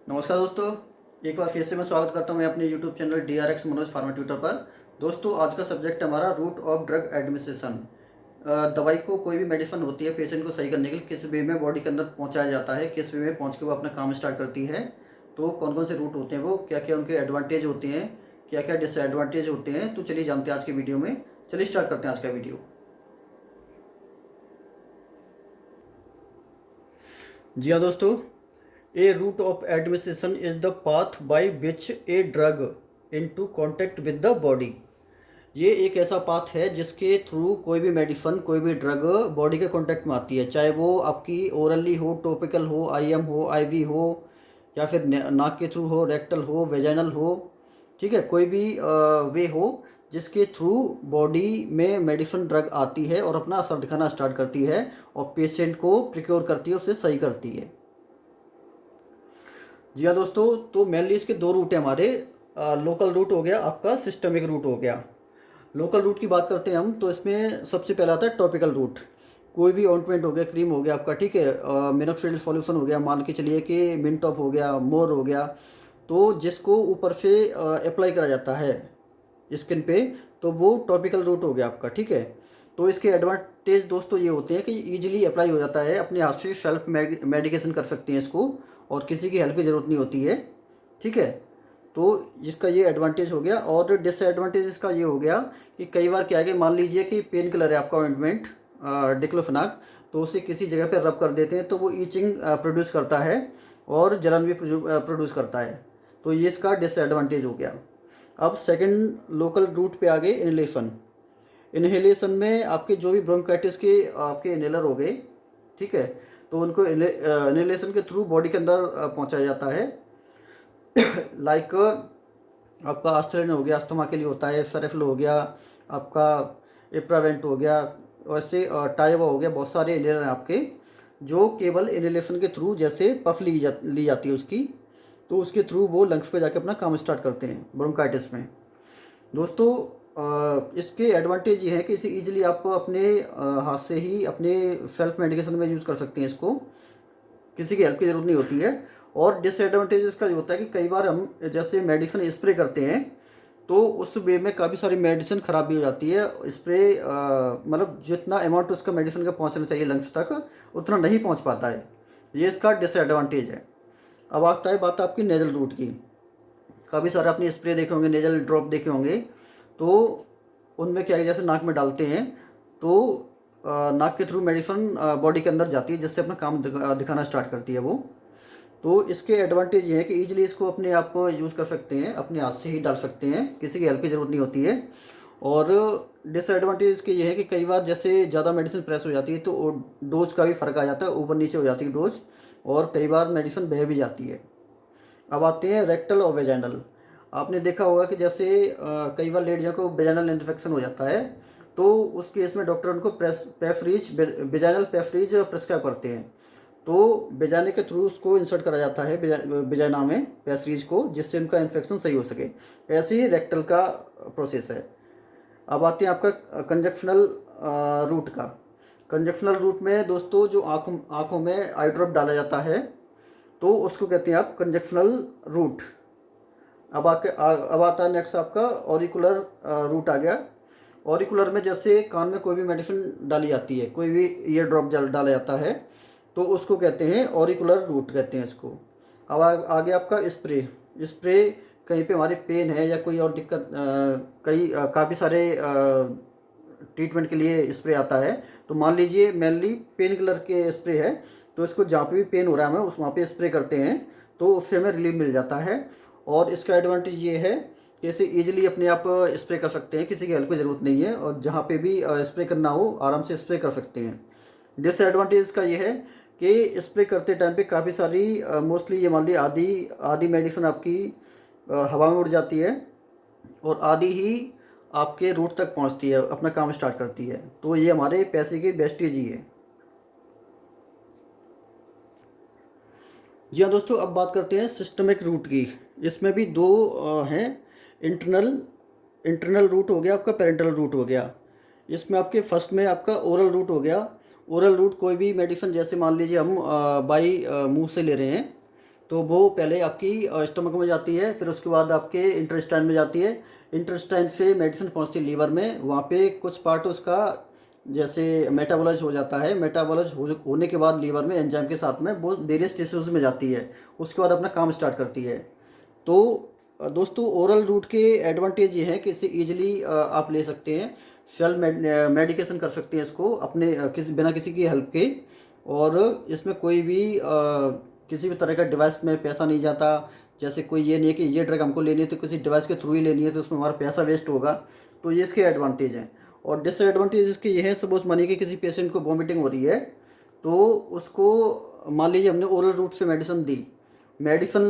नमस्कार दोस्तों, एक बार फिर से मैं स्वागत करता हूं मैं अपने YouTube channel DRX Manoj pharma tutor पर। दोस्तों, आज का सब्जेक्ट हमारा रूट ऑफ ड्रग एडमिनिस्ट्रेशन। दवाई को, कोई भी मेडिसिन होती है पेशेंट को सही करने के लिए किस वे में बॉडी के अंदर पहुंचाया जाता है, किस वे में पहुंच के वो अपना काम स्टार्ट करती है। तो कौन कौन से रूट होते हैं, वो क्या क्या उनके एडवांटेज होते हैं, क्या क्या डिसएडवांटेज होते हैं, तो चलिए जानते हैं आज के वीडियो में। चलिए स्टार्ट करते हैं आज का वीडियो। जी हाँ दोस्तों, a route of administration is the path by which a drug into contact with the body. ये एक ऐसा पाथ है जिसके थ्रू कोई भी मेडिसिन, कोई भी ड्रग बॉडी के कांटेक्ट में आती है, चाहे वो आपकी ओरली हो, टॉपिकल हो, IM हो, IV हो, या फिर नाक के थ्रू हो, रेक्टल हो, वेजाइनल हो। ठीक है, कोई भी वे हो जिसके थ्रू बॉडी में मेडिसिन ड्रग आती है और अपना असर दिखाना स्टार्ट करती है और पेशेंट को प्रिक्योर करती है, उसे सही करती है। जी हाँ दोस्तों, तो मेनली इसके दो रूट हैं हमारे। लोकल रूट हो गया आपका, सिस्टमिक रूट हो गया। लोकल रूट की बात करते हैं हम, तो इसमें सबसे पहला आता है टॉपिकल रूट। कोई भी ऑइंटमेंट हो गया, क्रीम हो गया आपका, ठीक है, मिनोक्सिडिल सॉल्यूशन हो गया, मान के चलिए कि मिनटॉप हो गया, मोर हो गया, तो जिसको ऊपर से अप्लाई करा जाता है स्किन पे, तो वो टॉपिकल रूट हो गया आपका। ठीक है, तो इसके एडवांटेज दोस्तों ये होते हैं कि ईजिली अप्लाई हो जाता है, अपने हाथ से सेल्फ मेडिकेशन कर सकते हैं इसको, और किसी की हेल्प की ज़रूरत नहीं होती है। ठीक है, तो इसका ये एडवांटेज हो गया। और डिसएडवांटेज इसका ये हो गया कि कई बार क्या है कि मान लीजिए कि पेन किलर है आपका ऑइंटमेंट, डिक्लोफेनाक, तो उसे किसी जगह पे रब कर देते हैं तो वो ईचिंग प्रोड्यूस करता है और जलन भी प्रोड्यूस करता है। तो ये इसका डिसएडवांटेज हो गया। अब सेकंड लोकल रूट पे आ गए इनहेलेशन। इनहेलेशन में आपके जो भी ब्रोंकाइटिस के आपके इनहेलर हो गए, ठीक है, तो उनको इनहेलेशन के थ्रू बॉडी के अंदर पहुंचाया जाता है। लाइक आपका आस्ट्रेलिन हो गया, अस्थमा के लिए होता है, सेरेफ्लो हो गया आपका, एप्रावेंट हो गया, वैसे टाइवा हो गया। बहुत सारे इनहेलर हैं आपके जो केवल इनहेलेशन के थ्रू, जैसे पफ ली जाती है उसकी, तो उसके थ्रू वो लंग्स पे जाके अपना काम स्टार्ट करते हैं ब्रोंकाइटिस में। दोस्तों, इसके एडवांटेज ये है कि इसे ईजिली आप अपने हाथ से ही अपने सेल्फ मेडिकेशन में यूज़ कर सकते हैं इसको, किसी की हेल्प की ज़रूरत नहीं होती है। और डिसएडवांटेज इसका ये होता है कि कई बार हम जैसे मेडिसिन स्प्रे करते हैं तो उस वे में काफ़ी सारी मेडिसिन ख़राब भी हो जाती है। स्प्रे मतलब जितना अमाउंट उसका मेडिसिन का पहुंचना चाहिए लंग्स तक, उतना नहीं पहुंच पाता है। ये इसका डिसएडवांटेज है। अब आता है बात आपकी नेजल रूट की। काफ़ी सारे आपने स्प्रे देखे होंगे, नेजल ड्रॉप देखे होंगे, तो उनमें क्या है, जैसे नाक में डालते हैं तो नाक के थ्रू मेडिसिन बॉडी के अंदर जाती है, जिससे अपना काम दिखाना स्टार्ट करती है वो। तो इसके एडवांटेज ये है कि ईजिली इसको अपने आप यूज़ कर सकते हैं, अपने हाथ से ही डाल सकते हैं, किसी की हेल्प की ज़रूरत नहीं होती है। और डिसएडवांटेज इसके ये है कि कई बार जैसे ज़्यादा मेडिसिन प्रेस हो जाती है तो डोज का भी फ़र्क आ जाता है, ऊपर नीचे हो जाती है डोज, और कई बार मेडिसिन बह भी जाती है। अब आते हैं रेक्टल और वेजाइनल। आपने देखा होगा कि जैसे कई बार लेडियों को वेजाइनल इन्फेक्शन हो जाता है, तो उस केस में डॉक्टर उनको पेफरीज, वेजाइनल पेफरीज प्रिस्क्राइब करते हैं। तो वेजाइना के थ्रू उसको इंसर्ट करा जाता है वेजाइना में पेफरीज को, जिससे उनका इन्फेक्शन सही हो सके। ऐसे ही रेक्टल का प्रोसेस है। अब आते हैं आपका कंजक्शनल रूट का। कंजक्शनल रूट में दोस्तों जो आँखों में आई ड्रॉप डाला जाता है, तो उसको कहते हैं आप कंजक्शनल रूट। अब आता है नेक्स्ट आपका ऑरिकुलर रूट आ गया। ऑरिकुलर में जैसे कान में कोई भी मेडिसिन डाली जाती है, कोई भी ईयर ड्रॉप डाला जाता है, तो उसको कहते हैं ऑरिकुलर रूट कहते हैं इसको। अब आगे आपका स्प्रे। स्प्रे कहीं पे हमारे पेन है या कोई और दिक्कत, काफ़ी सारे ट्रीटमेंट के लिए स्प्रे आता है। तो मान लीजिए मेनली पेन किलर के स्प्रे है, तो इसको जहाँ पे भी पेन हो रहा है हमें उस वहाँ पे स्प्रे करते हैं, तो उससे हमें रिलीफ मिल जाता है। और इसका एडवांटेज ये है कि इसे ईजिली अपने आप स्प्रे कर सकते हैं, किसी की हेल्प की ज़रूरत नहीं है, और जहाँ पे भी स्प्रे करना हो आराम से स्प्रे कर सकते हैं। डिसएडवांटेज इसका ये है कि स्प्रे करते टाइम पे काफ़ी सारी मोस्टली ये मान ली आधी आधी मेडिसिन आपकी हवा में उड़ जाती है, और आधी ही आपके रूट तक पहुंचती है, अपना काम स्टार्ट करती है। तो ये हमारे पैसे की वेस्टेज ही है। जी हाँ दोस्तों, अब बात करते हैं सिस्टमिक रूट की। इसमें भी दो हैं। इंटरनल इंटरनल रूट हो गया आपका, पेरेंटल रूट हो गया। इसमें आपके फर्स्ट में आपका ओरल रूट हो गया। ओरल रूट कोई भी मेडिसिन, जैसे मान लीजिए हम बाई मुंह से ले रहे हैं, तो वो पहले आपकी स्टमक में जाती है, फिर उसके बाद आपके इंटेस्टाइन में जाती है। इंटेस्टाइन से मेडिसिन पहुंचती है लीवर में, वहाँ पे कुछ पार्ट उसका जैसे मेटाबोलाइज हो जाता है। मेटाबोलाइज होने के बाद लीवर में एंजाइम के साथ में वो वेरियस टिश्यूज़ में जाती है, उसके बाद अपना काम स्टार्ट करती है। तो दोस्तों ओरल रूट के एडवांटेज ये है कि इसे ईजिली आप ले सकते हैं, सेल्फ मेडिकेशन कर सकते हैं इसको अपने किसी बिना किसी की हेल्प के। और इसमें कोई भी किसी भी तरह का डिवाइस में पैसा नहीं जाता। जैसे कोई ये नहीं है कि ये ड्रग हमको लेनी है तो किसी डिवाइस के थ्रू ही लेनी है, तो उसमें हमारा पैसा वेस्ट होगा। तो ये इसके एडवांटेज हैं। और डिसएडवांटेज इसके ये है, सपोज मानिए कि किसी पेशेंट को वॉमिटिंग हो रही है, तो उसको मान लीजिए हमने ओरल रूट से मेडिसिन दी, मेडिसिन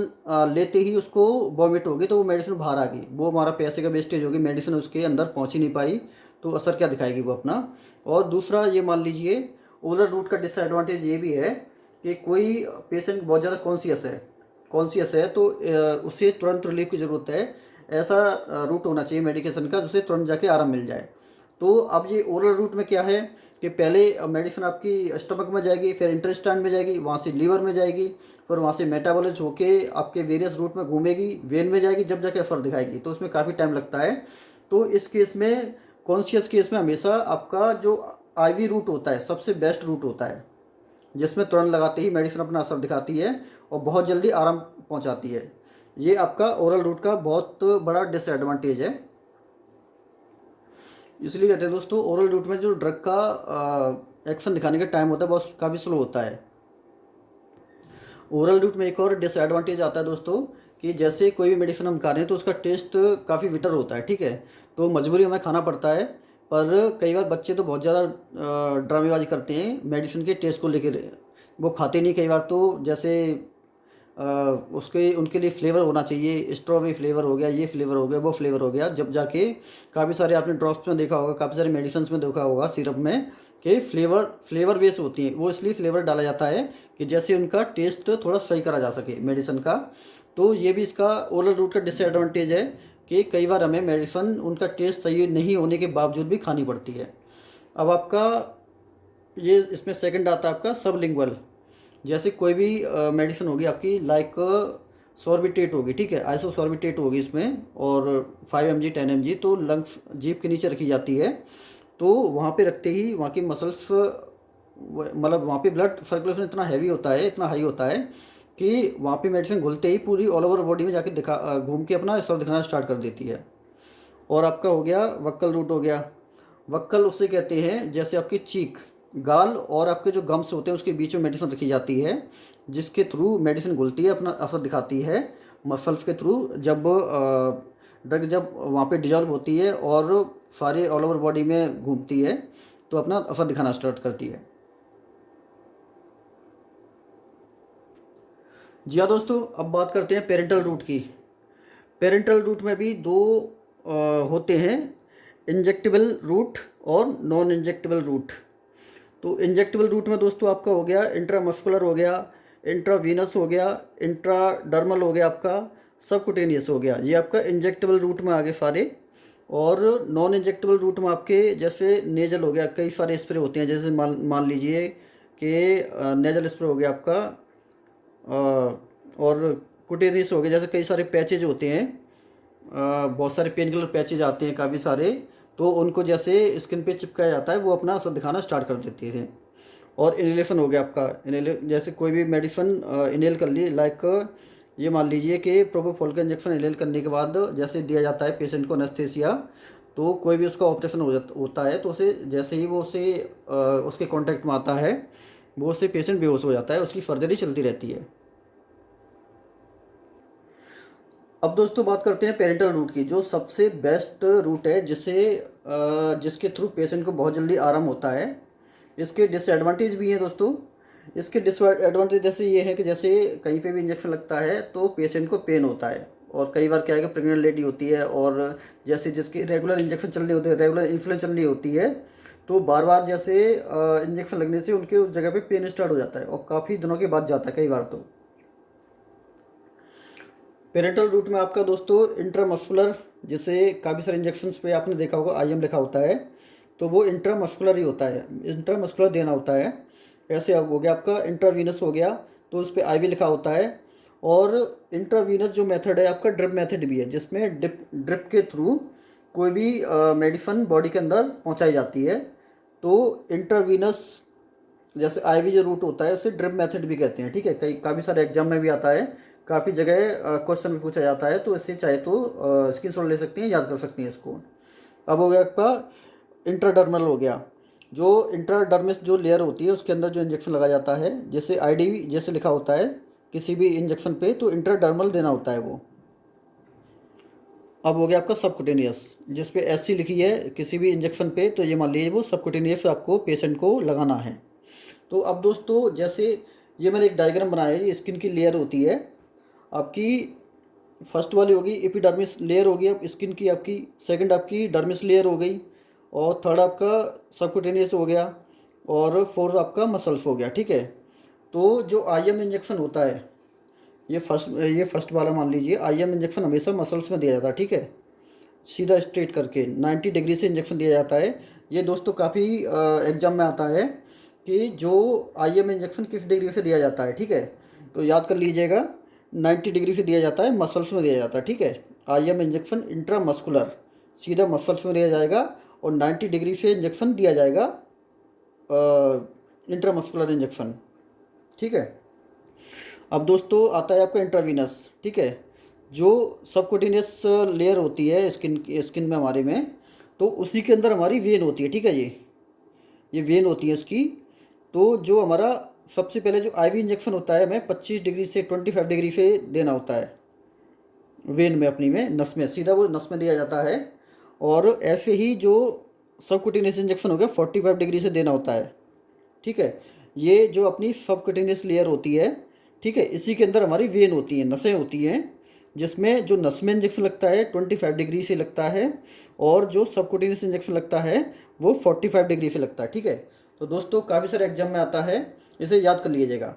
लेते ही उसको वॉमिट होगी, तो वो मेडिसिन बाहर आ गई, वो हमारा पैसे का वेस्टेज होगी, मेडिसिन उसके अंदर पहुंच ही नहीं पाई, तो असर क्या दिखाएगी वो अपना। और दूसरा ये मान लीजिए ओरल रूट का डिसएडवांटेज ये भी है कि कोई पेशेंट बहुत ज़्यादा कॉन्शियस है तो उसे तुरंत रिलीफ की ज़रूरत है। ऐसा रूट होना चाहिए मेडिकेशन का जिससे तुरंत जाके आराम मिल जाए। तो अब ये ओरल रूट में क्या है कि पहले मेडिसिन आपकी स्टमक में जाएगी, फिर इंटेस्टाइन में जाएगी, वहाँ से लीवर में जाएगी, फिर वहाँ से मेटाबॉलिज होके आपके वेरियस रूट में घूमेगी, वेन में जाएगी, जब जाके असर दिखाएगी। तो उसमें काफ़ी टाइम लगता है। तो इस केस में कॉन्शियस केस में हमेशा आपका जो आईवी रूट होता है सबसे बेस्ट रूट होता है, जिसमें तुरंत लगाते ही मेडिसिन अपना असर दिखाती है और बहुत जल्दी आराम पहुंचाती है। ये आपका ओरल रूट का बहुत बड़ा डिसएडवांटेज है। इसलिए कहते हैं दोस्तों ओरल रूट में जो ड्रग का एक्शन दिखाने का टाइम होता है बहुत काफ़ी स्लो होता है। ओरल रूट में एक और डिसएडवांटेज आता है दोस्तों कि जैसे कोई भी मेडिसिन हम खा रहे हैं तो उसका टेस्ट काफ़ी बिटर होता है, ठीक है, तो मजबूरी हमें खाना पड़ता है। पर कई बार बच्चे तो बहुत ज़्यादा ड्रामेबाजी करते हैं मेडिसिन के टेस्ट को लेकर, वो खाते नहीं कई बार। तो जैसे उसके उनके लिए फ्लेवर होना चाहिए, स्ट्रॉबेरी फ्लेवर हो गया, ये फ्लेवर हो गया, वो फ्लेवर हो गया, जब जाके काफ़ी सारे आपने ड्रॉप्स में देखा होगा, काफ़ी सारे मेडिसिन में देखा होगा सिरप में कि फ्लेवर बेस होती हैं, वो इसलिए फ्लेवर डाला जाता है कि जैसे उनका टेस्ट थोड़ा सही करा जा सके मेडिसिन का। तो ये भी इसका ओरल रूट का डिसएडवांटेज है कि कई बार हमें मेडिसिन उनका टेस्ट सही नहीं होने के बावजूद भी खानी पड़ती है। अब आपका ये इसमें सेकंड आता है आपका सबलिंगुअल। जैसे कोई भी मेडिसिन होगी आपकी लाइक सॉर्बिटेट होगी, ठीक है, आइसोसॉर्बिटेट होगी इसमें, और 5 mg 10 mg तो लंग्स जीभ के नीचे रखी जाती है। तो वहाँ पे रखते ही वहाँ की मसल्स मतलब वहाँ पे ब्लड सर्कुलेशन इतना हैवी होता है, इतना हाई होता है कि वहाँ पे मेडिसिन घुलते ही पूरी ऑल ओवर बॉडी में जाके दिखा घूम के अपना असर दिखाना स्टार्ट कर देती है। और आपका हो गया वक्कल रूट हो गया। वक्कल उससे कहते हैं जैसे आपकी चीक, गाल और आपके जो गम्स होते हैं उसके बीच में मेडिसिन रखी जाती है, जिसके थ्रू मेडिसिन घुलती है, अपना असर दिखाती है मसल्स के थ्रू। जब ड्रग जब वहाँ पे डिजॉल्व होती है और सारे ऑल ओवर बॉडी में घूमती है तो अपना असर दिखाना स्टार्ट करती है। जी हाँ दोस्तों, अब बात करते हैं पेरेंटल रूट की। पेरेंटल रूट में भी दो होते हैं, इंजेक्टेबल रूट और नॉन इंजेक्टेबल रूट। तो इंजेक्टेबल रूट में दोस्तों आपका हो गया इंट्रामस्कुलर हो गया, इंट्रावीनस हो गया, इंट्राडर्मल हो गया, आपका सबकुटेनियस हो गया, ये आपका इंजेक्टेबल रूट में आ गए सारे। और नॉन इंजेक्टेबल रूट में आपके जैसे नेजल हो गया, कई सारे स्प्रे होते हैं, जैसे मान लीजिए कि नेजल स्प्रे हो गया आपका, और कुटेनियस हो गया, जैसे कई सारे पैचेज होते हैं, बहुत सारे पेन किलर पैचेज आते हैं काफ़ी सारे, तो उनको जैसे स्किन पे चिपकाया जाता है वो अपना असर दिखाना स्टार्ट कर देते हैं। और इनहेलेशन हो गया आपका, जैसे कोई भी मेडिसिन इनहेल कर ली, लाइक ये मान लीजिए कि प्रोपोफॉल का इंजेक्शन इनहेल करने के बाद जैसे दिया जाता है पेशेंट को एनेस्थीसिया, तो कोई भी उसका ऑपरेशन होता है तो उसे जैसे ही वो उसे उसके कांटेक्ट में आता है वो उससे पेशेंट बेहोश हो जाता है, उसकी सर्जरी चलती रहती है। अब दोस्तों बात करते हैं पेरेंटल रूट की, जो सबसे बेस्ट रूट है जिसके थ्रू पेशेंट को बहुत जल्दी आराम होता है। इसके डिसएडवांटेज भी हैं दोस्तों। इसके डिसएडवांटेज जैसे ये है कि जैसे कहीं पे भी इंजेक्शन लगता है तो पेशेंट को पेन होता है, और कई बार क्या है कि प्रेग्नेंट लेडी होती है और जैसे जिसकी रेगुलर इंजेक्शन चल रही होती है, रेगुलर इंसुलिन चल रही होती है, तो बार बार जैसे इंजेक्शन लगने से उनके उस जगह पे पेन स्टार्ट हो जाता है और काफ़ी दिनों के बाद जाता है कई बार। तो पेरेंटल रूट में आपका दोस्तों इंट्रामस्कुलर, जैसे काफ़ी सारे इंजेक्शन्स पे आपने देखा होगा आईएम लिखा होता है, तो वो इंट्रामस्कुलर ही होता है, इंट्रामस्कुलर देना होता है। ऐसे अब हो गया आपका इंट्रावीनस हो गया तो उस पर आईवी लिखा होता है। और इंट्रावीनस जो मेथड है आपका ड्रिप मेथड भी है, जिसमें ड्रिप के थ्रू कोई भी मेडिसिन बॉडी के अंदर पहुंचाई जाती है। तो इंट्रावीनस जैसे आईवी जो रूट होता है उसे ड्रिप मेथड भी कहते हैं, ठीक है। कई काफ़ी सारे एग्जाम में भी आता है, काफ़ी जगह क्वेश्चन भी पूछा जाता है, तो इससे चाहे तो स्क्रीनशॉट ले सकते हैं, याद कर सकते हैं इसको। अब हो गया आपका इंट्राडर्मल हो गया। जो इंट्राडर्मिस जो लेयर होती है उसके अंदर जो इंजेक्शन लगाया जाता है, जैसे आईडी जैसे लिखा होता है किसी भी इंजेक्शन पे, तो इंट्राडर्मल देना होता है वो। अब हो गया आपका सबकुटेनियस, जिस पे एससी लिखी है किसी भी इंजेक्शन पे, तो ये मान लीजिए वो सबकुटेनियस आपको पेशेंट को लगाना है। तो अब दोस्तों जैसे ये मैंने एक डायग्राम बनाया है, ये स्किन की लेयर होती है आपकी। फर्स्ट वाली होगी एपिडर्मिस लेयर होगी अब स्किन की आपकी, सेकंड आपकी डर्मिस लेयर हो गई, और थर्ड आपका सबकुटेनियस हो गया, और फोर्थ आपका मसल्स हो गया, ठीक है। तो जो आईएम इंजेक्शन होता है, ये फर्स्ट वाला मान लीजिए, आईएम इंजेक्शन हमेशा मसल्स में दिया जाता है, ठीक है। सीधा स्ट्रेट करके 90 डिग्री से इंजेक्शन दिया जाता है। ये दोस्तों काफ़ी एग्जाम में आता है कि जो आईएम इंजेक्शन किस डिग्री से दिया जाता है, ठीक है। तो याद कर लीजिएगा, 90 डिग्री से दिया जाता है, मसल्स में दिया जाता है, ठीक है। आईएम इंजेक्शन इंट्रामस्कुलर, सीधा मसल्स में दिया जाएगा, और 90 डिग्री से इंजेक्शन दिया जाएगा इंट्रामस्कुलर इंजेक्शन, ठीक है। अब दोस्तों आता है आपका इंट्रावीनस, ठीक है। जो सबकुटेनियस लेयर होती है स्किन में हमारे में, तो उसी के अंदर हमारी वेन होती है, ठीक है। ये वेन होती है उसकी। तो जो हमारा सबसे पहले जो आईवी इंजेक्शन होता है हमें 25 डिग्री से 25 डिग्री से देना होता है वेन में, अपनी में नस में, सीधा वो नस में दिया जाता है। और ऐसे ही जो सबकुटेनियस इंजेक्शन हो गया 45 डिग्री से देना होता है, ठीक है। ये जो अपनी सबकुटेनियस लेयर होती है, ठीक है, इसी के अंदर हमारी वेन होती हैं, नसें होती हैं, जिसमें जो नस में इंजेक्शन लगता है 25 डिग्री से लगता है, और जो सबकुटेनियस इंजेक्शन लगता है वो 45 डिग्री से लगता है, ठीक है। तो दोस्तों काफ़ी सारे एग्जाम में आता है, इसे याद कर लीजिएगा।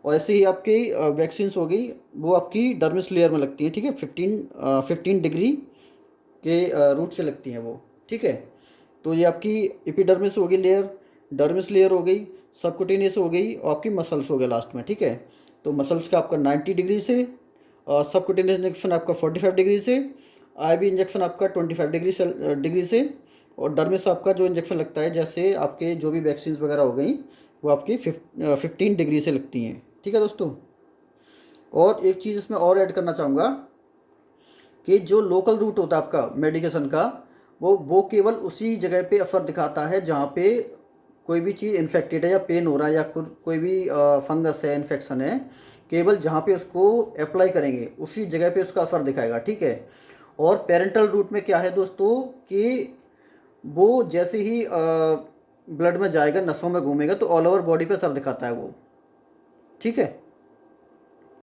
और ऐसे ही आपकी वैक्सीन्स हो गई, वो आपकी डर्मिस लेयर में लगती हैं, ठीक है। 15 डिग्री के रूट से लगती हैं वो, ठीक है। तो ये आपकी एपिडर्मिस हो गई लेयर, डर्मिस लेयर हो गई, सबकुटेनियस हो गई, और आपकी मसल्स हो गया लास्ट में, ठीक है। तो मसल्स का आपका 90 डिग्री से, सबकुटेनियस इंजेक्शन आपका 45 डिग्री से, आईवी इंजेक्शन आपका 25 डिग्री से, और डर्मिस आपका जो इंजेक्शन लगता है, जैसे आपके जो भी वैक्सीन वगैरह हो गई, वो आपकी 15 डिग्री से लगती हैं, ठीक है दोस्तों। और एक चीज़ इसमें और ऐड करना चाहूँगा कि जो लोकल रूट होता है आपका मेडिकेशन का, वो केवल उसी जगह पे असर दिखाता है जहाँ पे कोई भी चीज़ इन्फेक्टेड है या पेन हो रहा है या कोई भी फंगस है, इन्फेक्शन है, केवल जहाँ पे उसको अप्लाई करेंगे उसी जगह पे उसका असर दिखाएगा, ठीक है। और पेरेंटल रूट में क्या है दोस्तों कि वो जैसे ही ब्लड में जाएगा, नसों में घूमेगा, तो ऑल ओवर बॉडी पे असर दिखाता है वो, ठीक है।